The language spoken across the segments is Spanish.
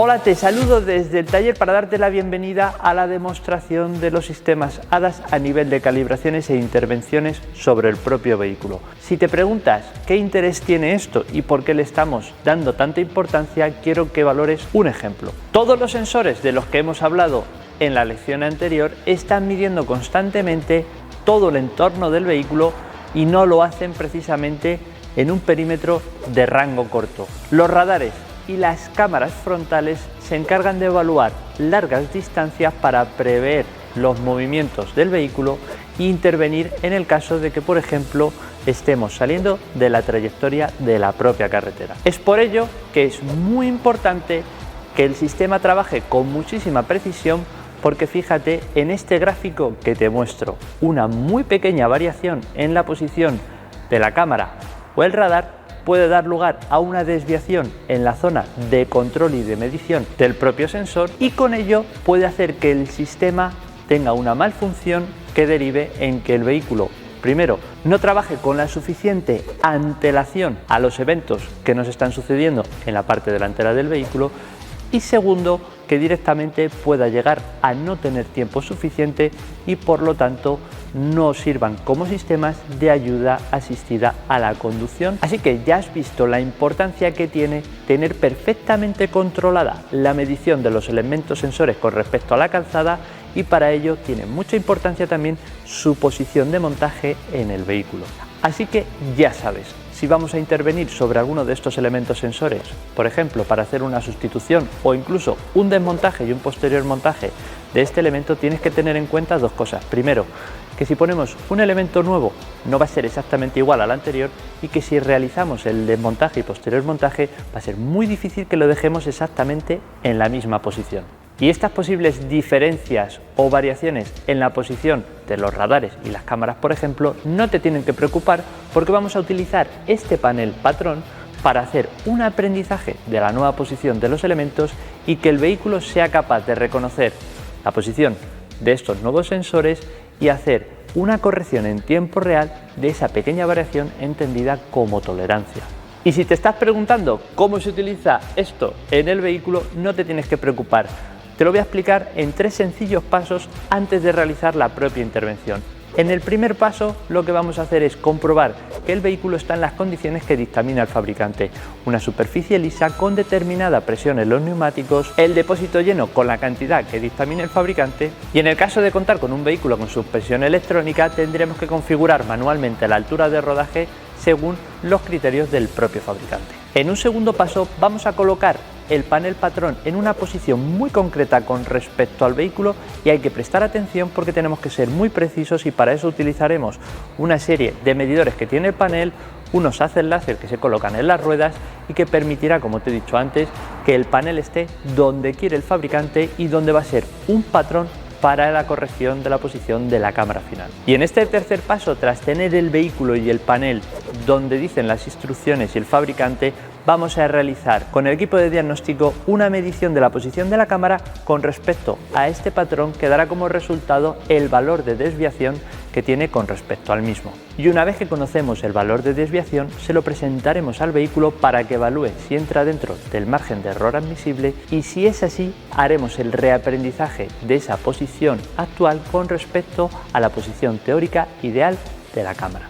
Hola, te saludo desde el taller para darte la bienvenida a la demostración de los sistemas ADAS a nivel de calibraciones e intervenciones sobre el propio vehículo. Si te preguntas qué interés tiene esto y por qué le estamos dando tanta importancia, quiero que valores un ejemplo. Todos los sensores de los que hemos hablado en la lección anterior están midiendo constantemente todo el entorno del vehículo y no lo hacen precisamente en un perímetro de rango corto. Los radares y las cámaras frontales se encargan de evaluar largas distancias para prever los movimientos del vehículo e intervenir en el caso de que, por ejemplo, estemos saliendo de la trayectoria de la propia carretera. Es por ello que es muy importante que el sistema trabaje con muchísima precisión, porque fíjate en este gráfico que te muestro, una muy pequeña variación en la posición de la cámara o el radar puede dar lugar a una desviación en la zona de control y de medición del propio sensor, y con ello puede hacer que el sistema tenga una malfunción que derive en que el vehículo, primero, no trabaje con la suficiente antelación a los eventos que nos están sucediendo en la parte delantera del vehículo, y segundo, que directamente pueda llegar a no tener tiempo suficiente y por lo tanto no sirvan como sistemas de ayuda asistida a la conducción. Así que ya has visto la importancia que tiene tener perfectamente controlada la medición de los elementos sensores con respecto a la calzada, y para ello tiene mucha importancia también su posición de montaje en el vehículo. Así que ya sabes, si vamos a intervenir sobre alguno de estos elementos sensores, por ejemplo para hacer una sustitución o incluso un desmontaje y un posterior montaje de este elemento, tienes que tener en cuenta dos cosas. Primero, que si ponemos un elemento nuevo no va a ser exactamente igual al anterior, y que si realizamos el desmontaje y posterior montaje va a ser muy difícil que lo dejemos exactamente en la misma posición. Y estas posibles diferencias o variaciones en la posición de los radares y las cámaras, por ejemplo, no te tienen que preocupar, porque vamos a utilizar este panel patrón para hacer un aprendizaje de la nueva posición de los elementos y que el vehículo sea capaz de reconocer la posición de estos nuevos sensores y hacer una corrección en tiempo real de esa pequeña variación entendida como tolerancia. Y si te estás preguntando cómo se utiliza esto en el vehículo, no te tienes que preocupar. Te lo voy a explicar en 3 sencillos pasos antes de realizar la propia intervención. En el primer paso, lo que vamos a hacer es comprobar que el vehículo está en las condiciones que dictamina el fabricante: una superficie lisa con determinada presión en los neumáticos, el depósito lleno con la cantidad que dictamina el fabricante, y en el caso de contar con un vehículo con suspensión electrónica tendremos que configurar manualmente la altura de rodaje según los criterios del propio fabricante. En un segundo paso vamos a colocar el panel patrón en una posición muy concreta con respecto al vehículo, y hay que prestar atención porque tenemos que ser muy precisos, y para eso utilizaremos una serie de medidores que tiene el panel, unos haces láser que se colocan en las ruedas y que permitirá, como te he dicho antes, que el panel esté donde quiere el fabricante y donde va a ser un patrón para la corrección de la posición de la cámara final. Y en este tercer paso, tras tener el vehículo y el panel donde dicen las instrucciones y el fabricante, vamos a realizar con el equipo de diagnóstico una medición de la posición de la cámara con respecto a este patrón, que dará como resultado el valor de desviación que tiene con respecto al mismo. Y una vez que conocemos el valor de desviación, se lo presentaremos al vehículo para que evalúe si entra dentro del margen de error admisible, y si es así, haremos el reaprendizaje de esa posición actual con respecto a la posición teórica ideal de la cámara.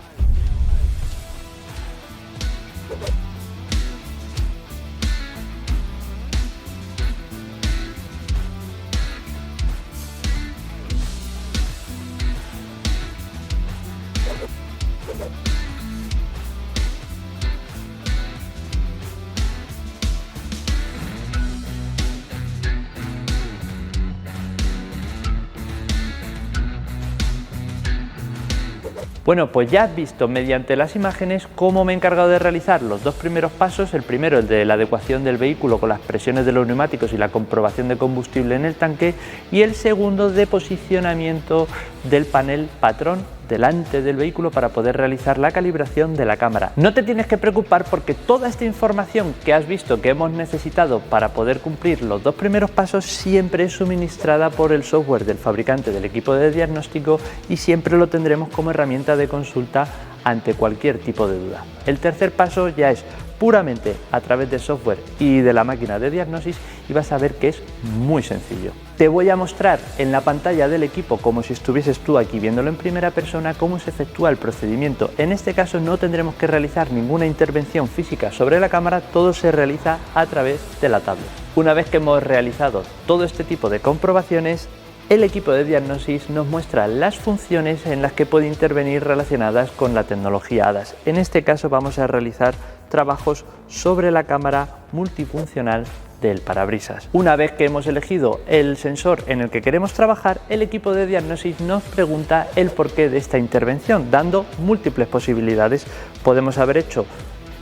Bueno, pues ya has visto mediante las imágenes cómo me he encargado de realizar los dos primeros pasos. El primero, el de la adecuación del vehículo con las presiones de los neumáticos y la comprobación de combustible en el tanque, y el segundo de posicionamiento del panel patrón delante del vehículo para poder realizar la calibración de la cámara. No te tienes que preocupar, porque toda esta información que has visto que hemos necesitado para poder cumplir los dos primeros pasos siempre es suministrada por el software del fabricante del equipo de diagnóstico, y siempre lo tendremos como herramienta de consulta ante cualquier tipo de duda. El tercer paso ya es puramente a través del software y de la máquina de diagnosis y vas a ver que es muy sencillo. Te voy a mostrar en la pantalla del equipo, como si estuvieses tú aquí viéndolo en primera persona, cómo se efectúa el procedimiento. En este caso no tendremos que realizar ninguna intervención física sobre la cámara, todo se realiza a través de la tablet. Una vez que hemos realizado todo este tipo de comprobaciones, el equipo de diagnosis nos muestra las funciones en las que puede intervenir relacionadas con la tecnología ADAS. En este caso vamos a realizar trabajos sobre la cámara multifuncional del parabrisas. Una vez que hemos elegido el sensor en el que queremos trabajar, el equipo de diagnosis nos pregunta el porqué de esta intervención, dando múltiples posibilidades. Podemos haber hecho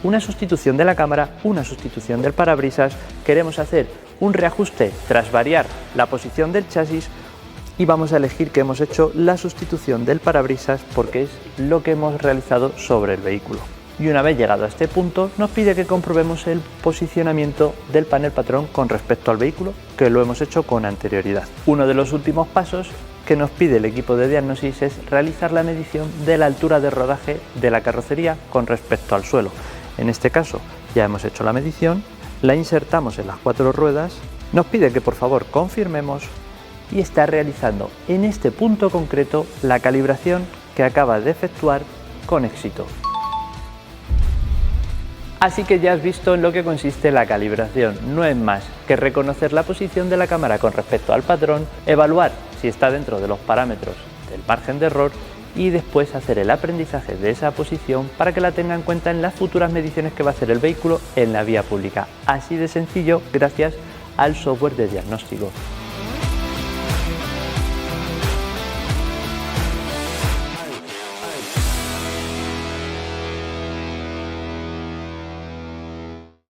una sustitución de la cámara, una sustitución del parabrisas, queremos hacer un reajuste tras variar la posición del chasis y vamos a elegir que hemos hecho la sustitución del parabrisas porque es lo que hemos realizado sobre el vehículo. Y una vez llegado a este punto nos pide que comprobemos el posicionamiento del panel patrón con respecto al vehículo, que lo hemos hecho con anterioridad. Uno de los últimos pasos que nos pide el equipo de diagnosis es realizar la medición de la altura de rodaje de la carrocería con respecto al suelo. En este caso ya hemos hecho la medición, la insertamos en las 4 ruedas, nos pide que por favor confirmemos y está realizando en este punto concreto la calibración que acaba de efectuar con éxito. Así que ya has visto en lo que consiste la calibración. No es más que reconocer la posición de la cámara con respecto al patrón, evaluar si está dentro de los parámetros del margen de error y después hacer el aprendizaje de esa posición para que la tenga en cuenta en las futuras mediciones que va a hacer el vehículo en la vía pública. Así de sencillo, gracias al software de diagnóstico.